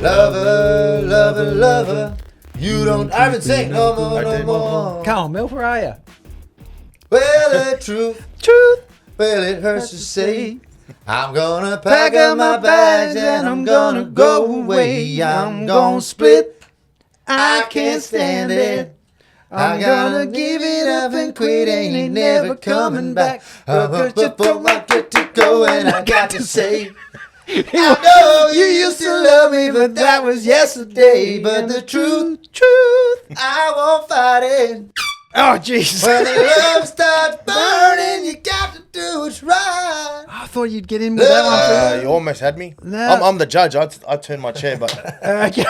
Lover, lover, lover. You don't ever sing no more, no more. Come on, Milford, where are you? Well, the truth, well, it hurts to say. I'm gonna pack up my bags and I'm gonna go away. I'm gonna split. I can't stand it. I'm gonna give it up and quit. Ain't never coming back. But I get to go and I got to say. I know you used to love me, but that was yesterday. But the truth, I won't fight it. Oh, Jesus. When the love starts burning, you got to do what's right. I thought you'd get in with that one. You almost had me. No. I'm the judge. I turned my chair, but Okay.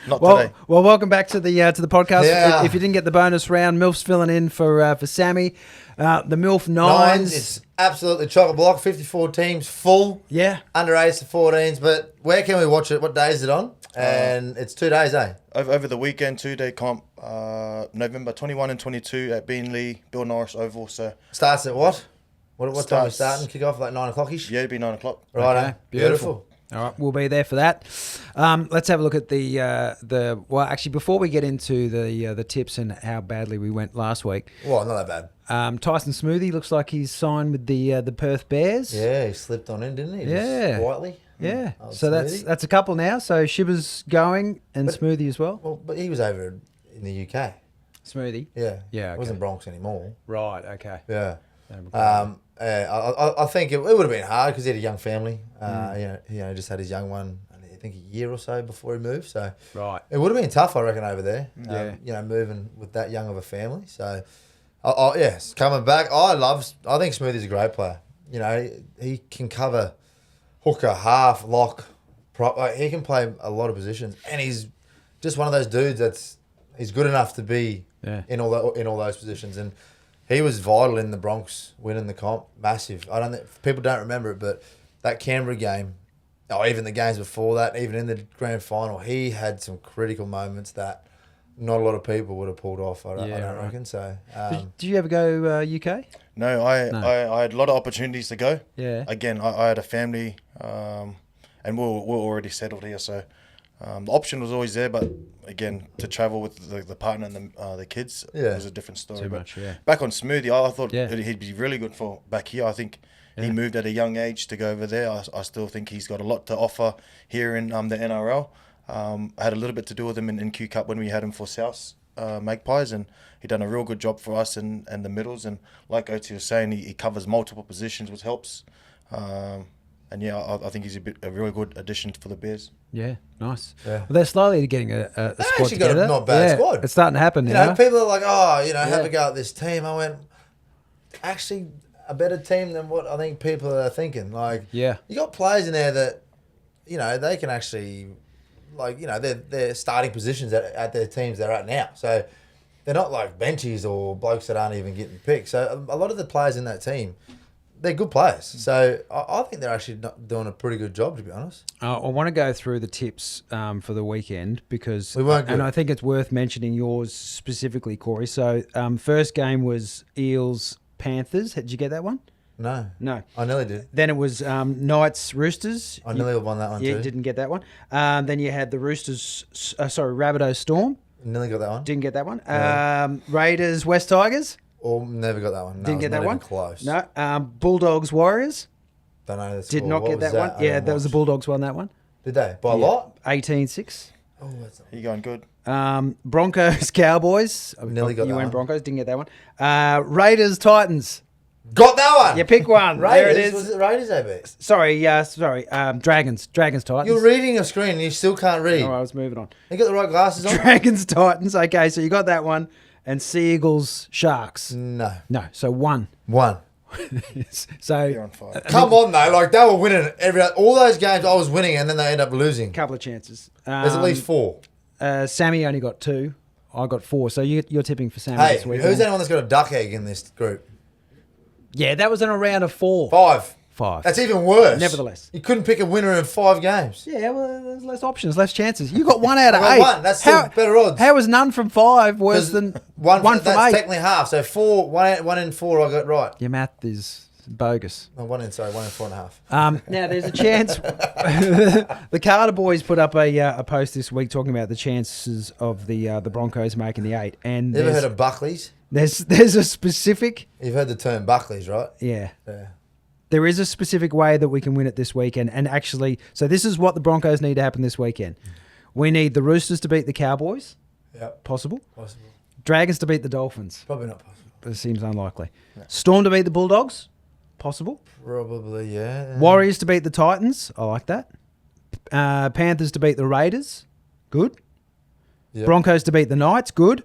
not today. Well, welcome back to the podcast. Yeah. If you didn't get the bonus round, Milf's filling in for Sammy. The Milf Nines, Nines. it's absolutely chock block. 54 teams full. Yeah. Under 8s to 14s. But where can we watch it? What day is it on? And it's 2 days, eh? Over the weekend, 2-day comp, November 21 and 22 at Beanley, Bill Norris Oval. So Starts at what? What time are we Starts- starting? Kick off like 9 o'clock-ish? yeah, it'd be 9 o'clock. Right, Okay, eh? beautiful. All right, we'll be there for that. Let's have a look at the. Well, actually, before we get into the tips and how badly we went last week, Well, not that bad. Tyson Smoothie looks like he's signed with the Perth Bears. Yeah, he slipped on in, didn't he? Just Yeah. quietly. Yeah. Oh, So Smoothie. that's a couple now. So Shibba's going and Smoothie as well. Well, but he was over in the UK. Smoothie. Yeah. Yeah, It okay. wasn't Bronx anymore. Right. Okay. Yeah. Yeah. I think it would have been hard because he had a young family. He just had his young one, I think a year or so before he moved. So Right. it would have been tough, I reckon, over there. Yeah. Moving with that young of a family. So, yes, coming back. I think Smoothie's a great player. You know, he can cover hooker, half, lock, prop. He can play a lot of positions, and he's just one of those dudes he's good enough to be in all those positions. And he was vital in the Bronx winning the comp, massive. I don't think people don't remember it, but that Canberra game, even the games before that, even in the grand final, he had some critical moments that not a lot of people would have pulled off. I don't reckon. So, Did you ever go UK? No, I had a lot of opportunities to go. Yeah. Again, I had a family, and we're already settled here, so the option was always there. But again, to travel with the partner and the kids was a different story. Too But much, yeah. back on Smoothie, I thought Yeah. he'd be really good for back here. I think he moved at a young age to go over there. I still think he's got a lot to offer here in the NRL. I had a little bit to do with him in Q Cup when we had him for South Magpies, and he done a real good job for us and the middles. And like Oti was saying, he covers multiple positions, which helps. And yeah, I think he's a really good addition for the Bears. Yeah, nice. Yeah. Well, they're slowly getting a squad actually got a together. not bad squad. It's starting to happen You now. know, people are like, have a go at this team. I went, actually, a better team than what I think people are thinking. Like, Yeah. you got players in there that, they can actually, they're starting positions at their teams they're at now. So they're not like benchies or blokes that aren't even getting picked. So a lot of the players in that team, they're good players. So I think they're actually doing a pretty good job, to be honest. I want to go through the tips for the weekend because, We weren't good. and I think it's worth mentioning yours specifically, Corey. So first game was Eels Panthers. Did you get that one? No. No. I nearly did. Then it was Knights Roosters. I nearly won that one Yeah, too. didn't get that one. Then you had the Rabbitohs Storm. Nearly got that one. Didn't get that one. Yeah. Raiders West Tigers. Or never got that one. No, Didn't get not that even one. Close. No. Bulldogs Warriors. Don't know. Did not What get was that one. I Yeah, didn't that was the watch. Bulldogs won that one. Did they? By a lot? 18-6. Oh, that's not. You going good? Broncos Cowboys. Nearly got you that went one. Broncos. Didn't get that one. Raiders Titans. Got that one. You pick one. Raiders. There it is. Was it Raiders, AB? Sorry. Dragons. Dragons Titans. You're reading a screen and you still can't read. All right, I was moving on. You got the right glasses on? Dragons Titans. Okay, so you got that one. And Sea Eagles Sharks. No. No, so one. One. So You're on fire. Come on, though. Like, they were winning all those games I was winning and then they end up losing. couple of chances. There's at least 4. Sammy only got 2. I got 4. So you're tipping for Sammy Hey, this week. who's anyone that's got a duck egg in this group? Yeah, that was in a round of 4. 5. 5. That's even worse. Nevertheless. You couldn't pick a winner in 5 games. Yeah, well, there's less options, less chances. You got 1 out of I 8. got 1. That's still better odds. How is none from 5 worse 'Cause than one from that's 8? technically half. So 1 in 4 I got right. Your math is bogus. No, 1 in 4.5. Now there's a chance. The Carter boys put up a post this week talking about the chances of the Broncos making the 8. And You ever heard of Buckley's? there's a specific. You've heard the term Buckley's, right? Yeah. Yeah. There is a specific way that we can win it this weekend. And actually, so this is what the Broncos need to happen this weekend. We need the Roosters to beat the Cowboys. Yep. Possible. Possible. Dragons to beat the Dolphins. Probably not possible. It seems unlikely. No. Storm to beat the Bulldogs. Possible. Probably, yeah. Warriors to beat the Titans. I like that. Panthers to beat the Raiders. Good. Yep. Broncos to beat the Knights. Good.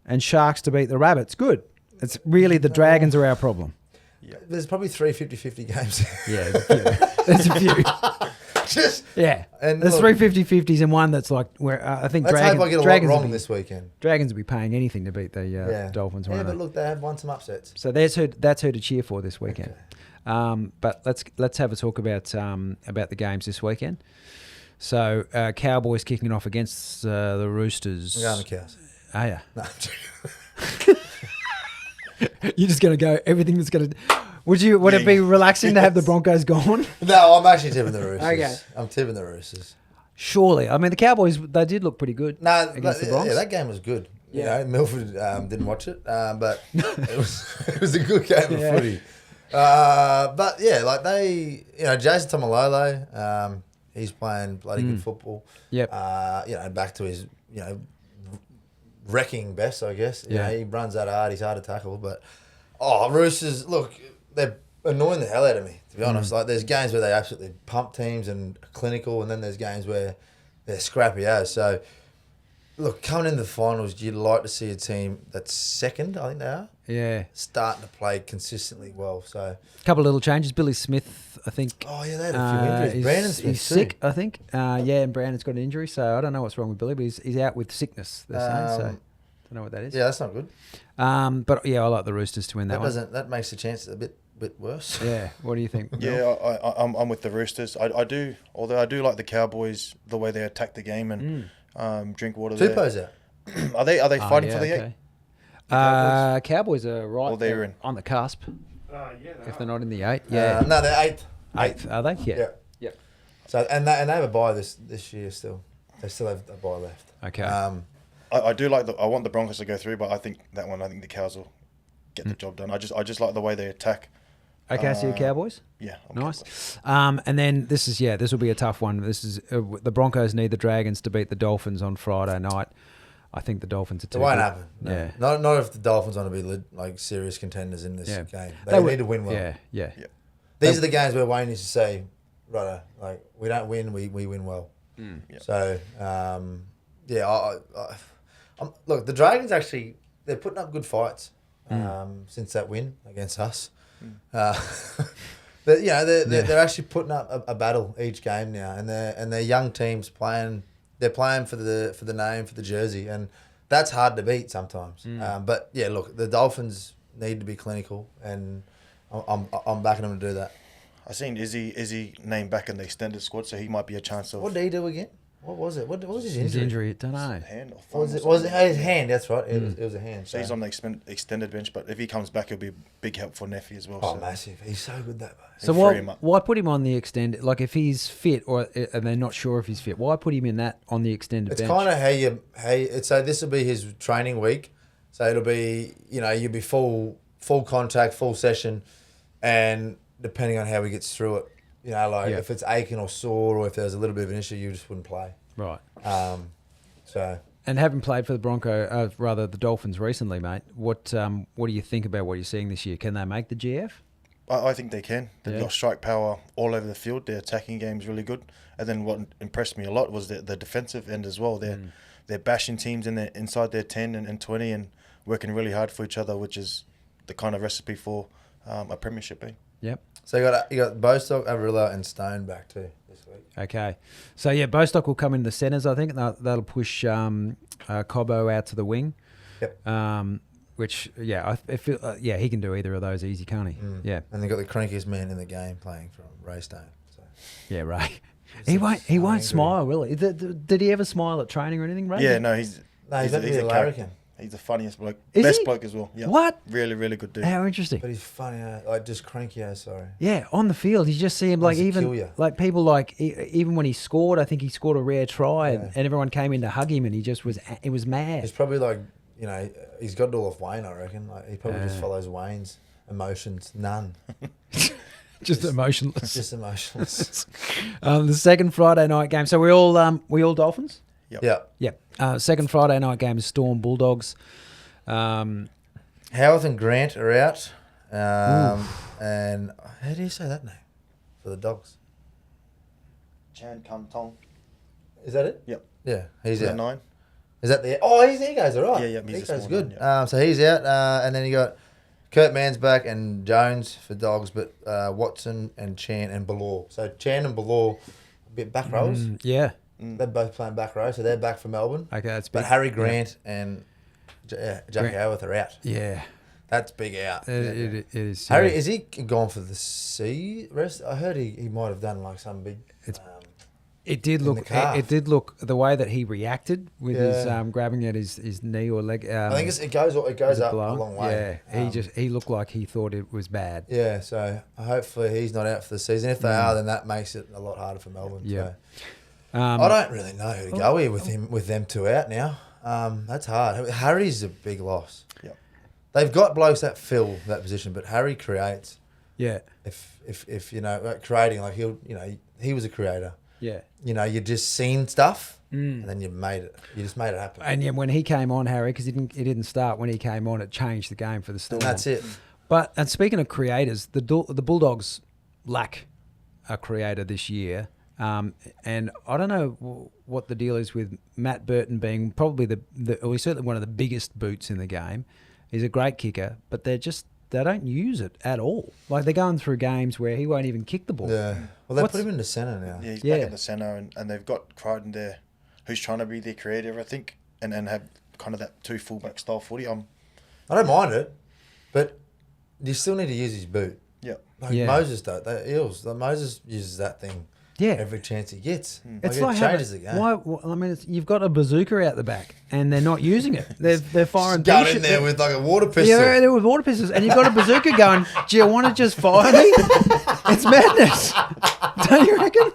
And Sharks to beat the Rabbits. Good. It's really the Dragons are our problem. Yeah. There's probably 3 50-50 games. Yeah, there's a few. Yeah. And there's 3 50-50s and one that's like where I think let's Dragons. hope I get a Dragons lot wrong this weekend. Dragons will be paying anything to beat the Dolphins. Yeah, but look, they have won some upsets. So that's who to cheer for this weekend. Okay. But let's have a talk about the games this weekend. So Cowboys kicking off against the Roosters. I'm going the Cows. Oh yeah. No. You're just going to go everything that's going to... Would it be relaxing to have the Broncos gone? No, I'm actually tipping the Roosters. Okay. I'm tipping the Roosters. Surely. I mean, the Cowboys, they did look pretty good against the Bronx. Yeah, that game was good. Yeah. You know, Milford didn't watch it, but it was a good game of footy. But yeah, like Jason Tomalolo, he's playing bloody good football. Yep. Back to his, wrecking best, I guess. Yeah. He runs that hard. He's hard to tackle. But, Roosters, look, they're annoying the hell out of me, to be honest. Like, there's games where they absolutely pump teams and are clinical, and then there's games where they're scrappy as. So, look, coming into the finals, you'd like to see a team that's second, I think they are. Yeah. Starting to play consistently well. So, A couple of little changes. Billy Smith, I think. oh, yeah, they had a few injuries. Brandon Smith, he's sick, I think. And Brandon's got an injury, so I don't know what's wrong with Billy, but he's out with sickness, they're saying. So, don't know what that is. Yeah, that's not good. But, yeah, I like the Roosters to win that one. That makes the chances a bit worse. Yeah. What do you think? Yeah, I'm with the Roosters. I do like the Cowboys, the way they attack the game and drink water. Tupou's out. Are they fighting for the 8? Cowboys are right. Or they're in. On the cusp. If they're not in the 8. Yeah. No, they're eighth. Eighth, are they? Yeah. Yeah. So and they have a bye this year still. They still have a bye left. Okay. I do like I want the Broncos to go through, but I think the Cows will get the job done. I just like the way they attack. Okay, so your Cowboys? Yeah. Nice. And then this will be a tough one. This is the Broncos need the Dragons to beat the Dolphins on Friday night. I think the Dolphins are too It won't good. happen. No. Yeah. Not if the Dolphins want to be like serious contenders in this game. They need to win well. Yeah. These are the games where Wayne used to say, "Right, like we don't win, we win well." So look, the Dragons actually they're putting up good fights since that win against us. They're actually putting up a battle each game now, and they're young teams playing. They're playing for the name, for the jersey, and that's hard to beat sometimes. But yeah, look, the Dolphins need to be clinical, and I'm backing them to do that. I seen Izzy named back in the extended squad, so he might be a chance of. What did he do again? What was it? What was his injury? His injury, don't know. Hand or thumb Was it his hand? That's right. It was a hand. So he's on the extended bench, but if he comes back, it'll be a big help for Neffy as well. Oh, massive! He's so good that way. So why put him on the extended? Like if he's fit, and they're not sure if he's fit, why put him in that on the extended bench? It's kind of so this will be his training week. So it'll be you'll be full contact, full session, and depending on how he gets through it, if it's aching or sore or if there's a little bit of an issue, you just wouldn't play. Right. And having played for the the Dolphins recently, mate, what do you think about what you're seeing this year? Can they make the GF? I think they can. They've got strike power all over the field. Their attacking game is really good. And then what impressed me a lot was the defensive end as well. They're bashing teams inside their 10 and 20 and working really hard for each other, which is the kind of recipe for a premiership. Yep. So you got Bostock, Avrilla, and Stone back too this week. Okay. So Bostock will come in the centres, I think. And that'll push Cobbo out to the wing. Yep. Which I feel he can do either of those easy, can't he? Yeah. And they got the crankiest man in the game playing from Ray Stone. So. Yeah, Ray. He won't smile, will he? Did he ever smile at training or anything, Ray? Yeah, no, he's a larrikin. He's the funniest bloke. Is Best he? bloke as well. Yeah. What? Really, really good dude. How interesting. But he's funny, like just cranky. Sorry. Yeah, on the field, you just see him like Wants to kill even you. like people like even when he scored, I think he scored a rare try, Yeah. and everyone came in to hug him, and he just was it was mad. He's probably like, he's got it all off Wayne. I reckon. Like he probably just follows Wayne's emotions. None. Just emotionless. Just emotionless. The second Friday night game. So we all Dolphins. Yep. Yeah. Yeah. Second Friday night game is Storm Bulldogs. Howarth and Grant are out. And how do you say that name for the Dogs? Chan Kam Tong. Is that it? Yep. Yeah, he's Is that out. 9? Is that the? Oh, he goes all right. Yeah, he he's a goes small good. one, yeah. So he's out, and then you got Kurt Mann's back and Jones for Dogs, but Watson and Chan and Balor. So Chan and Balor, a bit back rows. Yeah. They're both playing back row, so they're back for Melbourne. Okay, that's But big. Harry Grant and Jack Grant. Howarth are out. Yeah. That's big out. It is. Harry, yeah. is he gone for the C rest? I heard he might have done like some big. It did in the look. calf. It did look the way that he reacted with his Yeah. grabbing at his knee or leg. I think it goes up below. a long way. Yeah, he looked like he thought it was bad. Yeah, so hopefully he's not out for the season. If they are, then that makes it a lot harder for Melbourne. Yeah. So. I don't really know who to go here with them two out now. That's hard. Harry's a big loss. Yep. They've got blokes that fill that position, but Harry creates. Yeah. If creating, like he was a creator. Yeah. You just seen stuff and then you made it. You just made it happen. And yeah, when he came on, Harry, because he didn't start when he came on, it changed the game for the Storm. And that's it. And speaking of creators, the Bulldogs lack a creator this year. And I don't know what the deal is with Matt Burton being probably he's certainly one of the biggest boots in the game. He's a great kicker, but they don't use it at all. Like they're going through games where he won't even kick the ball. Yeah. Well, they put him in the centre now. Yeah, he's back in the centre, and they've got Crichton there, who's trying to be their creative, I think, and have kind of that two fullback style footy. I don't mind it, but you still need to use his boot. Yeah. Like Yeah. Moses does. The Eels. Moses uses that thing. Yeah. Every chance he gets. It's it like changes the game. you've got a bazooka out the back, and they're not using it. They're firing. Going pea in shit- there with like a water pistol. Yeah, they're there with water pistols, and you've got a bazooka going. Do you want to just fire me? It's madness. Don't you reckon?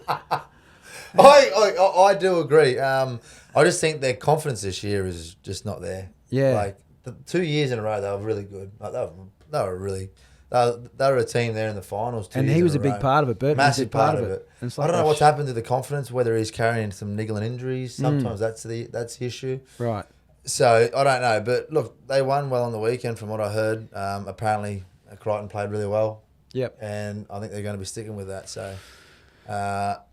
I do agree. I just think their confidence this year is just not there. Yeah. Like the 2 years in a row, they were really good. Like they were a team there in the finals. And he was a big part of it. Burton was a Massive big part part of of it. it. And it's I like don't know a what's happened to the confidence. Whether he's carrying some niggling injuries. Sometimes that's the issue. Right. So I don't know, but look, they won well on the weekend from what I heard. Apparently, Crichton played really well. Yep. And I think they're going to be sticking with that. So,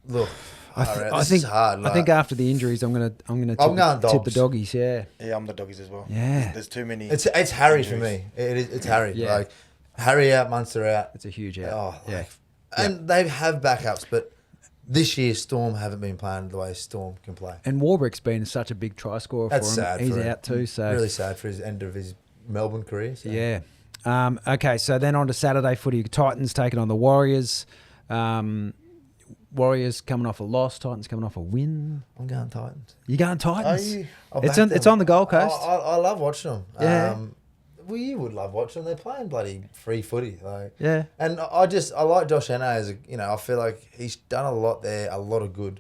look, I this think is hard. I think after the injuries, I'm gonna going tip the Dogs. doggies. Yeah. Yeah, I'm the doggies as well. Yeah. There's too many. It's Harry for injuries. me. It's Harry. Yeah. Like Harry out, Munster out. It's a huge out. Oh, yeah. like, and they have backups, but this year Storm haven't been playing the way Storm can play. And Warbrick's been such a big try scorer That's for him. sad. He's for him. out too. So really sad for his end of his Melbourne career. So. yeah. Okay, so then on to Saturday footy. Titans taking on the Warriors. Warriors coming off a loss. Titans coming off a win. I'm going Titans. You going Titans? Are you? I'll It's back on. them. It's on the Gold Coast. I love watching them. Yeah. Well, you would love watching them. They're playing bloody free footy. Like, Yeah. and I like Josh Hannay as I feel like he's done a lot there, a lot of good.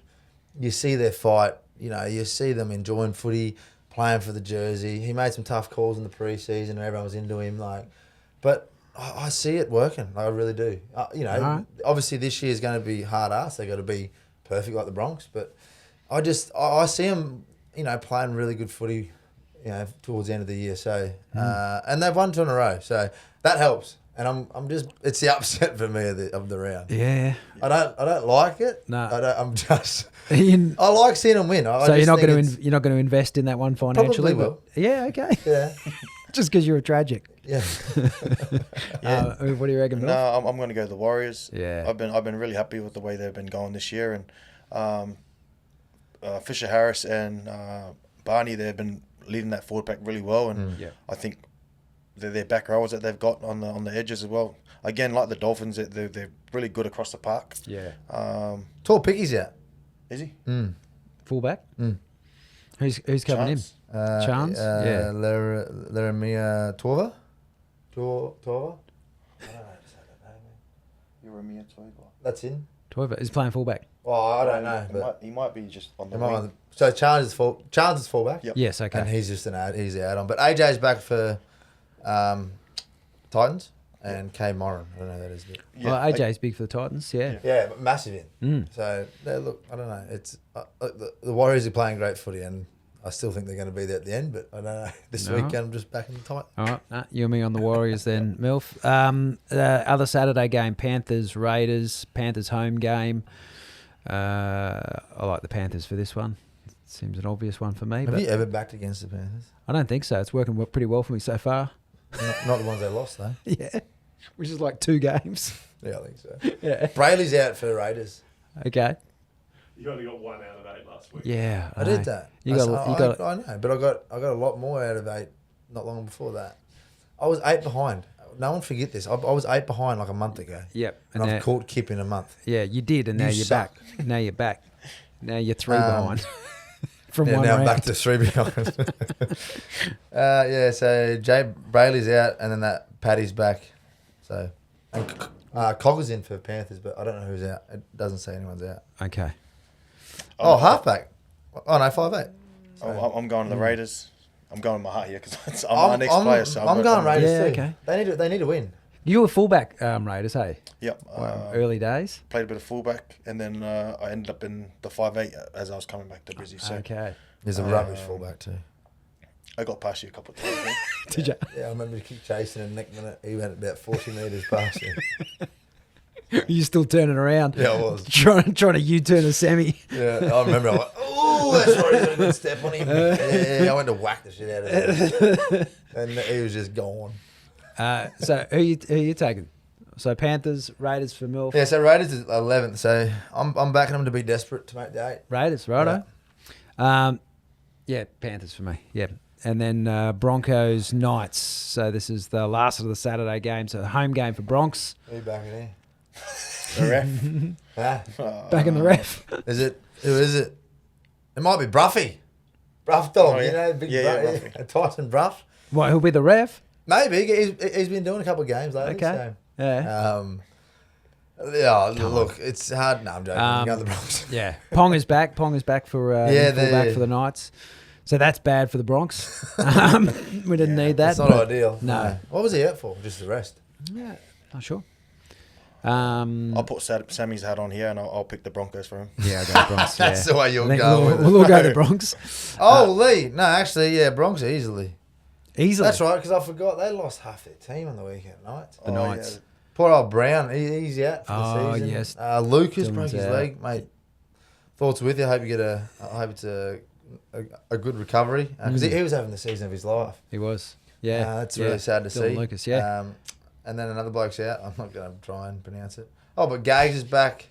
You see their fight. You see them enjoying footy, playing for the jersey. He made some tough calls in the preseason, and everyone was into him. But I see it working. I really do. Right. Obviously this year is going to be hard ass. They got to be perfect like the Bronx. But I see them, playing really good footy, towards the end of the year. So and they've won 2 in a row. So that helps. And I'm just it's the upset for me of the round. Yeah. I don't like it. No. I'm just. Ian, I like seeing them win. so you're not going to invest in that one financially? Probably will. But, yeah. Okay. Yeah. Just because you're a tragic. Yeah. What do you reckon, Bill? No, I'm going to go the Warriors. Yeah. I've been really happy with the way they've been going this year, and Fisher Harris and Barney, they've been leading that forward pack really well, and Yeah. I think their back rowers that they've got on the edges as well. Again, like the Dolphins, they're really good across the park. Yeah. Tall Picky's out. Is he? Fullback? Who's coming Chance. in? Chance? Yeah. Laramia Torva? Torva? Jeremiah Toiva. That's in. Toiva is playing fullback. Well, I don't know. But He might be just on the am I wing. on the- so Chance is fullback? Yep. Yes, okay. And he's just he's the add-on. But AJ's back for Titans and K Moran. I don't know who that is. But Well, AJ's big for the Titans, yeah. yeah, but massive in. Mm. So, look, I don't know. It's the Warriors are playing great footy, and I still think they're going to be there at the end, but I don't know. This No. weekend, I'm just back in the tight. All right, nah, you and me on the Warriors then, Milf. Other Saturday game, Panthers, Raiders, Panthers home game. I like the Panthers for this one. Seems an obvious one for me. Have but you ever backed against the Panthers? I don't think so. It's working pretty well for me so far. Not the ones they lost, though. Yeah, which is like 2 games. Yeah, I think so. Yeah. Brayley's out for the Raiders. Okay. You only got 1 out of 8 last week. Yeah, I did that. You I know, but I got a lot more out of 8 not long before that. I was 8 behind. No one forget this. I was 8 behind like a month ago. Yep. And I've caught Kip in a month. Yeah, you did, and now You you're suck. back. Now you're back. Now you're 3 behind. From Yeah, one now I'm round. back to 3 behind. So Jay Brayley's out, and then that Paddy's back. So, and Cogger's in for Panthers, but I don't know who's out. It doesn't say anyone's out. Okay. Oh, halfback. Oh no, 5'8". I'm going to the Raiders. I'm going with my heart here because I'm our next player. So I'm going Raiders Yeah, too. okay. They need to win. You were fullback, Raiders, hey? Yep. Early days? Played a bit of fullback, and then I ended up in the 5'8" as I was coming back to Brizzy. So Okay. There's a rubbish fullback too. I got past you a couple of times. eh? Did you? Yeah, I remember he keep chasing and Nick Minute. He went about 40 metres past him. You still turning around? Yeah, I was. Trying to U-turn a semi. Yeah, I remember. I went, oh, that's right. He's got a good step on him. Yeah, I went to whack the shit out of him, and he was just gone. So who you taking? So Panthers, Raiders for Milf. Yeah, so Raiders is 11th. So I'm backing them to be desperate to make the 8. Raiders, righto. Yeah, Panthers for me. Yeah. And then Broncos, Knights. So this is the last of the Saturday game. So the home game for Bronx. Who backing here? The ref. Ah, Back in the ref. is it? Who is it? It might be Bruffy. Bruff dog, Oh, yeah. you know, big Yeah, Bruff, Tyson Bruff. What, who'll be the ref? Maybe he's been doing a couple of games lately. Okay. So. Yeah. Look, it's hard. No, I'm joking. You go to the Bronx. Yeah. Pong is back. Pong is back for fullback for the Knights. So that's bad for the Bronx. We didn't need that. It's not but- ideal. No. What was he out for? Just the rest. Yeah, not sure. I'll put Sammy's hat on here, and I'll pick the Broncos for him. Yeah, I'll go Bronx. That's yeah. the way I you'll think go with it. we'll all go to Bronx. Oh, Lee. No, actually, yeah, Bronx easily. Easily. That's right, because I forgot they lost half their team on the weekend, Knights. The Knights. Poor old Brown, he's out for the Oh, season. yes. Lucas Dylan's broke his out. leg, mate. Thoughts with you. I hope it's a good recovery because he was having the season of his life. He was. Yeah. That's Yeah. really sad to Dylan see. Lucas, yeah. And then another bloke's out. I'm not going to try and pronounce it. Oh, but Gage is back.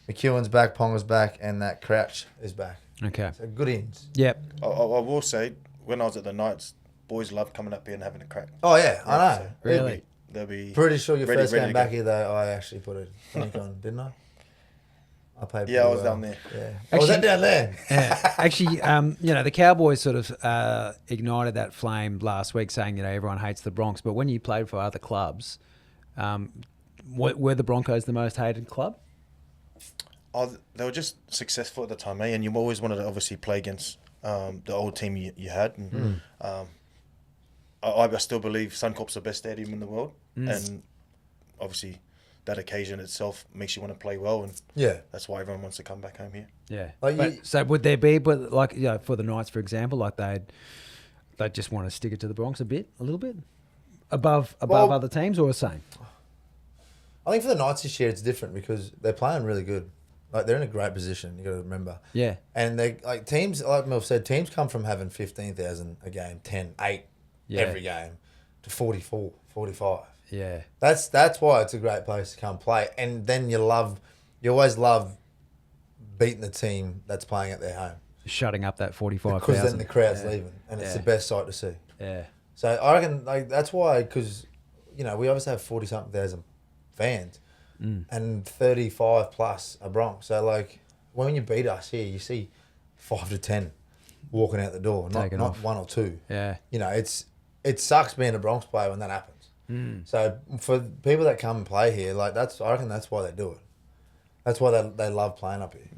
McEwen's back. Ponga's back, and that Crouch is back. Okay. So good ins. Yep. I will say, when I was at the Knights, boys loved coming up here and having a crack. Oh yeah, I know. so Really? They'll be Pretty sure your ready- first ready game to back go. here though, I actually put a link on, didn't I? I played. Yeah, I pretty was well. down there. Yeah. Was that down there? Yeah. Actually, the Cowboys sort of ignited that flame last week, saying everyone hates the Bronx. But when you played for other clubs, were the Broncos the most hated club? Oh, they were just successful at the time, and you always wanted to obviously play against the old team you had. And, I still believe Suncorp's the best stadium in the world, and obviously that occasion itself makes you want to play well, and Yeah. that's why everyone wants to come back home here. Yeah. Like But- you- so would there be, but for the Knights, for example, like they'd just want to stick it to the Bronx a little bit, above Well- other teams, or the same? I think for the Knights this year it's different because they're playing really good. Like they're in a great position. You got to remember. Yeah. And they like teams like Milf said. Teams come from having 15,000 a game, 10, 8 Yeah. every game, to 44, 45. Yeah. That's why it's a great place to come play. And then you always love beating the team that's playing at their home Shutting up that 45,000. because then the crowd's Yeah. leaving, and it's Yeah. the best sight to see. Yeah. So I reckon that's why, because we obviously have 40-something thousand fans, and 35 plus are Bronx. So like when you beat us here, you see 5 to 10 walking out the door, Taking not off. one or two. Yeah. You know, it sucks being a Bronx player when that happens. So for people that come and play here, like I reckon that's why they do it. That's why they love playing up here.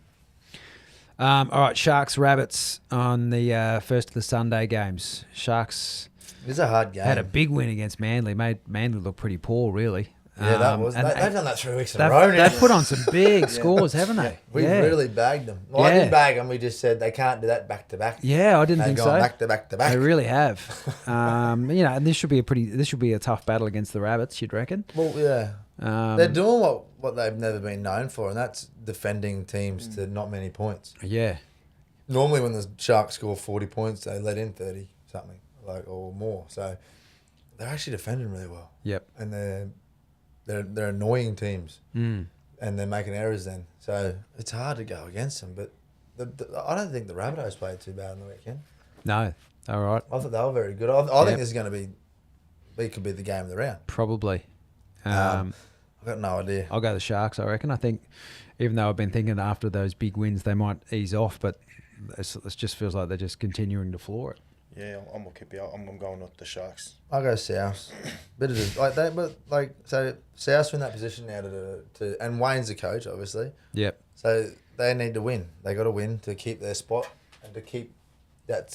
All right, Sharks Rabbits on the first of the Sunday games. Sharks It's a hard game. had a big win against Manly. Made Manly look pretty poor, really. Yeah, that was. and They've done that 3 weeks in a row now. They've put on some big scores, haven't they? We yeah. really bagged them. Well, I Yeah. didn't bag them. We just said they can't do that back to back. Yeah, I didn't They've think gone so. back to back to back. They really have. And this should be a tough battle against the Rabbits, you'd reckon. Well, yeah. They're doing what they've never been known for, and that's defending teams to not many points. Yeah. Normally, when the Sharks score 40 points, they let in 30 something, or more. So they're actually defending really well. Yep. And they're annoying teams, and they're making errors then. So it's hard to go against them. But I don't think the Rabbitohs played too bad on the weekend. No. All right. I thought they were very good. I think this is going to be, it could be the game of the round. Probably. I've got no idea. I'll go the Sharks, I reckon. I think, even though I've been thinking after those big wins, they might ease off, but it just feels like they're just continuing to floor it. Yeah, I'm gonna keep you out. I'm going with the Sharks. I'll go South. Bit of so South's in that position now to and Wayne's the coach, obviously. Yep. So they need to win. They got to win to keep their spot and to keep your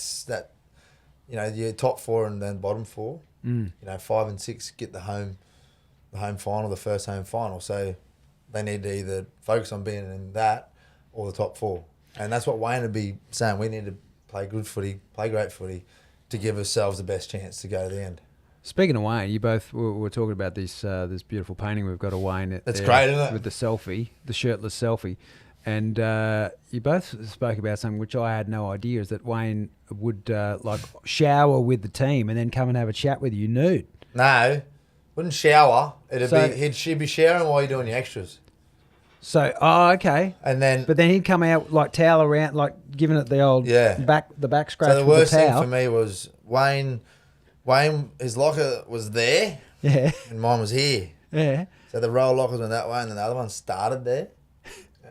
top four and then bottom four. 5 and 6 get the home final, the first home final. So they need to either focus on being in that or the top four. And that's what Wayne would be saying. We need to play good footy, play great footy to give ourselves the best chance to go to the end. Speaking of Wayne, you both were talking about this beautiful painting we've got of Wayne. It's great, isn't it? With the selfie, the shirtless selfie. And you both spoke about something which I had no idea, is that Wayne would shower with the team and then come and have a chat with you nude. No, wouldn't shower. She'd be showering while you're doing your extras. So, okay. And then, but then he'd come out like towel around, like giving it the old back scratch. So the worst thing for me was Wayne, his locker was there, and mine was here. Yeah. So the roll lockers went that way, and then the other one started there.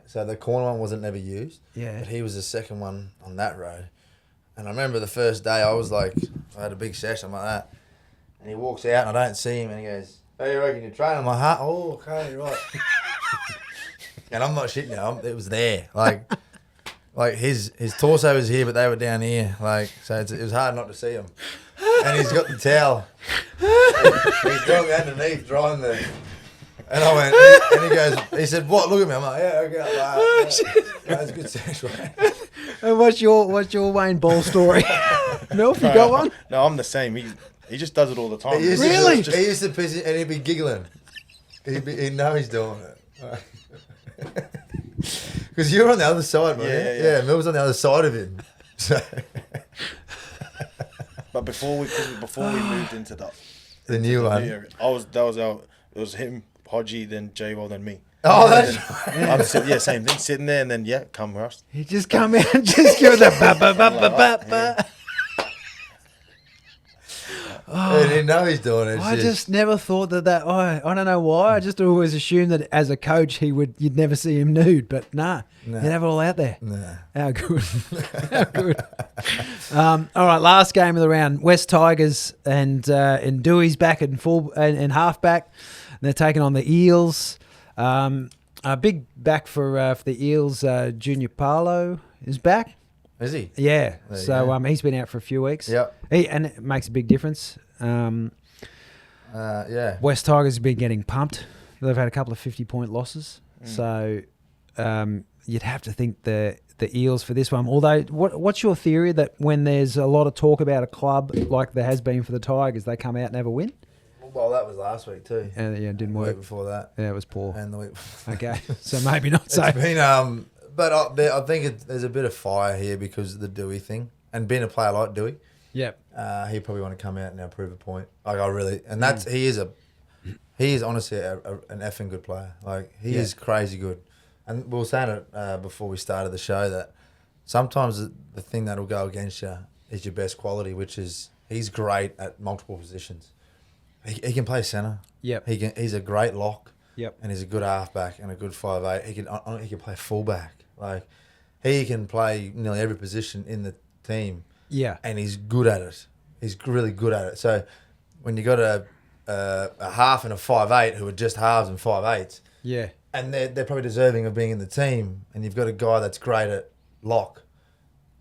So the corner one wasn't never used. Yeah. But he was the second one on that row. And I remember the first day I had a big session like that, and he walks out and I don't see him, and he goes, "Hey, you reckon you're training?" I'm like, "Oh, okay, right." And I'm not shitting you. It was there. Like his torso was here, but they were down here. So it was hard not to see him. And he's got the towel. He's drawing underneath, drawing the. And I went, and he goes, he said, "What? Look at me." I'm like, "Yeah, okay." That's a good sesh, right? And what's your Wayne Ball story? Milf, you got one? No, I'm the same. He just does it all the time. He used to piss it, and he'd be giggling. He'd know he's doing it. Because you're on the other side, man. Yeah. Mel was on the other side of him. So. But before we moved into the new one, it was him, Hodgie, then J-Wall, then me. Oh, that's I'm same thing, sitting there, and then come Russ. He just come out and just give it the ba. I didn't know he's doing it. I just never thought that. I don't know why. I just always assumed that as a coach you'd never see him nude, but nah, he'd have it all out there. Nah. How good. How good. All right, last game of the round. West Tigers and Dewey's back in full and halfback. They're taking on the Eels. A big back for the Eels. Junior Paulo is back. Is he? Yeah. So he's been out for a few weeks. Yep. And it makes a big difference. West Tigers have been getting pumped. They've had a couple of 50-point losses. So you'd have to think the Eels for this one. Although, what's your theory that when there's a lot of talk about a club like there has been for the Tigers, they come out and never win? Well, that was last week too. And it didn't work. The week before that. Yeah, it was poor. And the week before. Okay, so maybe not so. It's been, but I think there's a bit of fire here because of the Dewey thing. And being a player like Dewey, yep. He probably want to come out and now prove a point. He is honestly an effing good player. He is crazy good. And we were saying it before we started the show that sometimes the thing that'll go against you is your best quality, which is he's great at multiple positions. He can play centre. Yep. He's a great lock. Yep. And he's a good halfback and a good 5'8". He can play fullback. He can play nearly every position in the team. Yeah. And he's good at it. He's really good at it. So when you got a half and a 5'8" who are just halves and 5'8s, Yeah. and they're probably deserving of being in the team, and you've got a guy that's great at lock,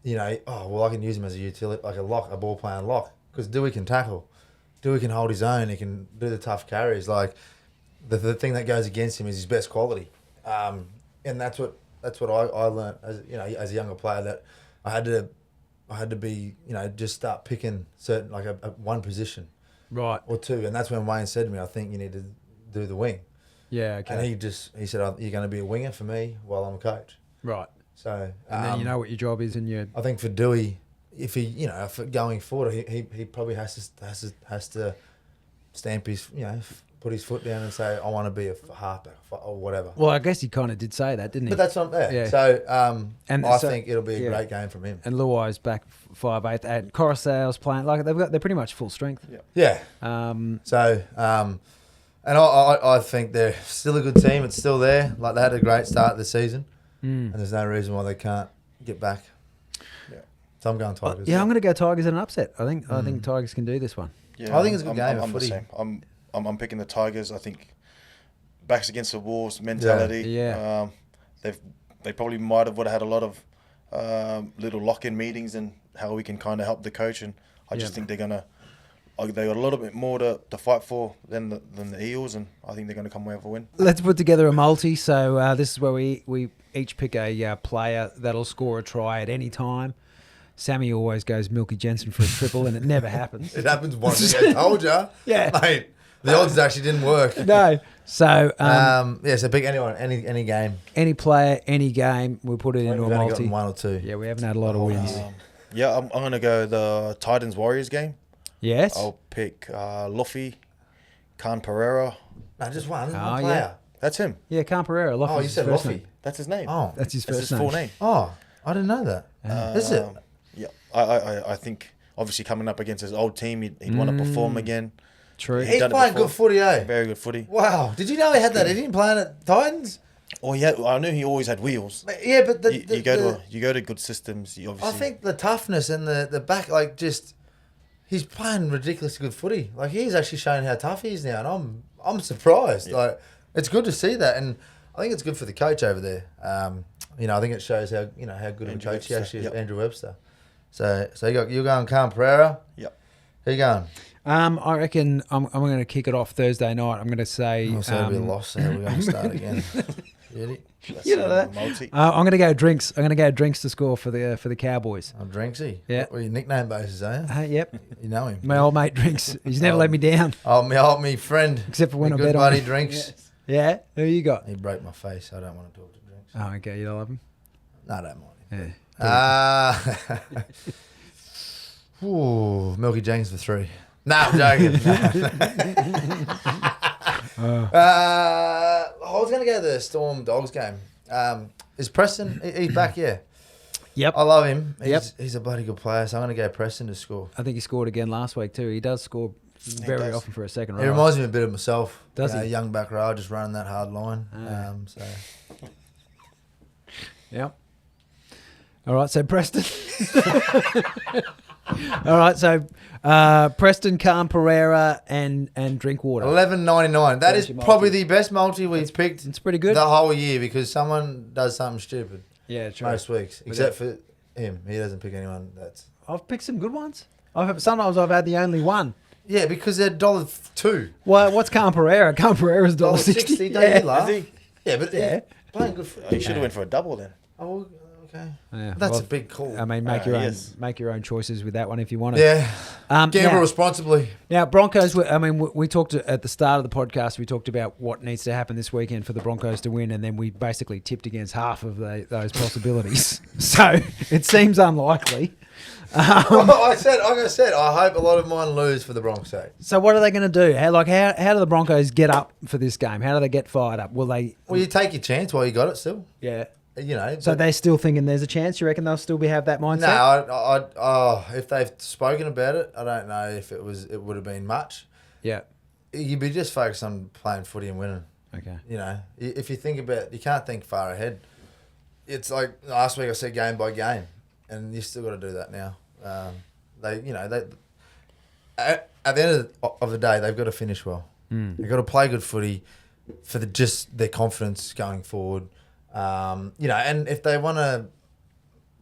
you know, I can use him as a utility, like a ball playing lock, because Dewey can tackle. Dewey can hold his own. He can do the tough carries. Like, the thing that goes against him is his best quality. And that's what I learned as a younger player, that I had to be, just start picking certain, like a one position. Right. Or two. And that's when Wayne said to me, I think you need to do the wing. Yeah, okay. And he said, you're going to be a winger for me while I'm a coach. Right. So, And then you know what your job is, and you. I think for Dewey, if going forward, he probably has to stamp his, put his foot down and say, I want to be a halfback or whatever. Well, I guess he kind of did say that, didn't he? But that's not there. Yeah. So, I so- think it'll be a yeah. great game from him. And Luai's back 5'8", and Coruscant's playing like they're pretty much full strength. Yeah. So, and I think they're still a good team. It's still there. Like, they had a great start of the season, and there's no reason why they can't get back. Yeah. So I'm going Tigers. Yeah, I'm going to go Tigers in an upset. I think Tigers can do this one. Yeah, I think it's a good game of I'm the footy. same. I'm picking the Tigers. I think backs against the walls mentality. Yeah. They probably would have had a lot of little lock-in meetings and how we can kind of help the coach. And I just think they got a little bit more to fight for than the Eels, and I think they're going to come away with a win. Let's put together a multi. So this is where we each pick a player that'll score a try at any time. Sammy always goes Milky Jensen for a triple, and it never happens. It happens once. I told you. Yeah. Mate, the odds actually didn't work. No. So so pick anyone, any game. any player, any game, we'll put it We've into a only multi. gotten one or two. Yeah, we haven't had a lot of wins. I'm going to go the Titans-Warriors game. Yes. I'll pick Luffy, Khan Pereira. No, just one. Oh, One player. yeah. That's him. Yeah, Camperera. Oh, you said Luffy. That's his name. Oh, That's his That's first his name. full name. oh, I didn't know that. Is it? Yeah, I think obviously coming up against his old team, he'd want to perform again. True. He's He's done it playing before. good footy, eh? Very good footy. Wow. Did you know he had that in him playing at Titans? Oh yeah, I knew he always had wheels. Yeah, but You go to good systems. You obviously. I think the toughness and the back, like, just he's playing ridiculously good footy. Like, he's actually showing how tough he is now, and I'm surprised. Yeah. Like, it's good to see that, and I think it's good for the coach over there. I think it shows how how good of a Andrew coach he Webster, actually is, yep. Andrew Webster. So you're going Khan Pereira. Yep. Who you going? I reckon I'm going to kick it off Thursday night. I'm going to say. Oh, so it'll be a loss. So we're going to start again. Really? That's You know that. multi. I'm going to go drinks. I'm going to go drinks to score for the Cowboys. Oh, Drinksy. Yeah. What are your nickname bases, are you? Yep. You know him. My old mate Drinks. He's never let me down. Oh, me friend. Except for when my I good bet on buddy him. Drinks. Yeah. Who you got? He broke my face. I don't want to talk to Drinks. Oh, okay. You don't love him? No, I don't mind him. Yeah. Ooh, Milky Jenkins for 3. No, I'm joking. I was going to go to the Storm Dogs game. Is Preston? He's back, yeah. Yep. I love him. Yep. He's a bloody good player, so I'm going to go Preston to score. I think he scored again last week too. He does score very does. often for a second row. He reminds me a bit of myself. Does he? Young back row, just running that hard line. Ah. So Yep. All right, so Preston. All right, so Preston, Khan Pereira, and Drinkwater. $11.99. That is Fancy multi. probably the best multi we've picked It's pretty good. the whole year, because someone does something stupid Yeah, true. most weeks, except for him. He doesn't pick anyone that's. I've picked some good ones. Sometimes I've had the only one. Yeah, because they're $2. Well, what's Khan Pereira? Khan Pereira's $1.60. $1.60. Don't you laugh? Is he? Yeah, but Yeah. playing good football. You should have went for a double then. Oh, okay. Yeah, That's well, a big call. I mean, make your own yes. make your own choices with that one if you want to. Yeah. Gamble now, responsibly. now, Broncos. We talked at the start of the podcast. We talked about what needs to happen this weekend for the Broncos to win, and then we basically tipped against half of those possibilities. So it seems unlikely. Well, like I said, I hope a lot of mine lose for the Bronx sake. So what are they going to do? How do the Broncos get up for this game? How do they get fired up? Will they? Well, you take your chance while you got it still. Yeah. So they're still thinking there's a chance. You reckon they'll still have that mindset? No, if they've spoken about it, I don't know if it would have been much. Yeah. You'd be just focused on playing footy and winning. Okay. If you think about, you can't think far ahead. It's like last week I said game by game. and you still got to do that now. At the end of the day, they've got to finish well. They've got to play good footy for just their confidence going forward. And if they want to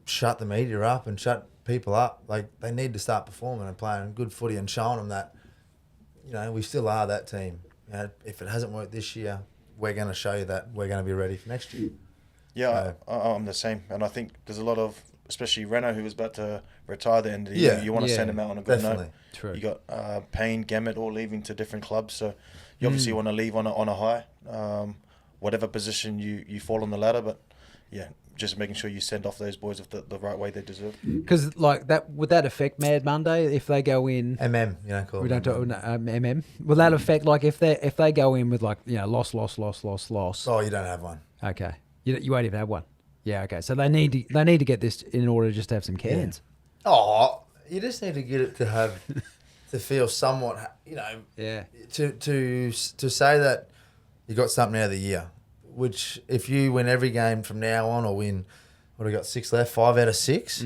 shut the media up and shut people up, like, they need to start performing and playing good footy and showing them that, we still are that team. If it hasn't worked this year, we're going to show you that we're going to be ready for next year. Yeah, I'm the same. And I think there's a lot of, especially Reno, who was about to retire at the end of the year. You want to send him out on a good note. True. You got Payne, Gemmett all leaving to different clubs. So you obviously want to leave on a high, whatever position you fall on the ladder. But, yeah, just making sure you send off those boys the right way they deserve. Because, like, would that affect Mad Monday if they go in? Call we them don't talk MM. Will that affect, like, if they go in with, like, loss? Oh, you don't have one. Okay, you won't even have one. Yeah, okay. So they need to get this in order just to have some cans. Yeah. Oh, you just need to get it to have to feel somewhat, to say that you got something out of the year. Which, if you win every game from now on, or win, what have we got, 6 left, 5 out of 6,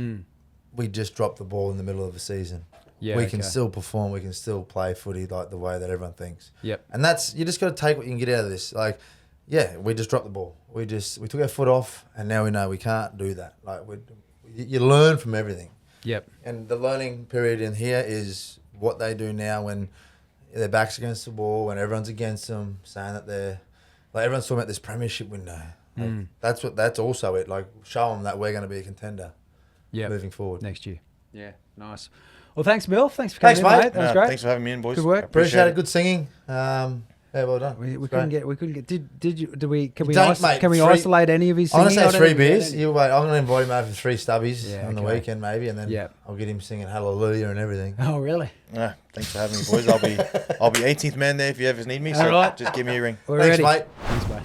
we just dropped the ball in the middle of the season. Yeah, we can still perform, we can still play footy like the way that everyone thinks. Yep. And you just got to take what you can get out of this. Like, we just dropped the ball. We took our foot off, and now we know we can't do that. Like, you learn from everything. Yep. And the learning period in here is what they do now when their back's against the wall, when everyone's against them, saying that they're... Like, everyone's talking about this premiership window. Like, that's also it. Like, show them that we're going to be a contender moving forward. Next year. Yeah, nice. Well, thanks, Milf. Thanks for coming in, mate. That was great. Thanks for having me in, boys. Good work. Appreciate it. Good singing. Well done. We couldn't get. Can we Mate, isolate any of his I singing? want to say 3 beers. I'm going to invite him over for 3 stubbies on the weekend maybe, and then I'll get him singing Hallelujah and everything. Oh, really? Thanks for having me, boys. I'll be 18th man there if you ever need me. So just give me a ring. We're Thanks, ready. mate. Thanks, mate.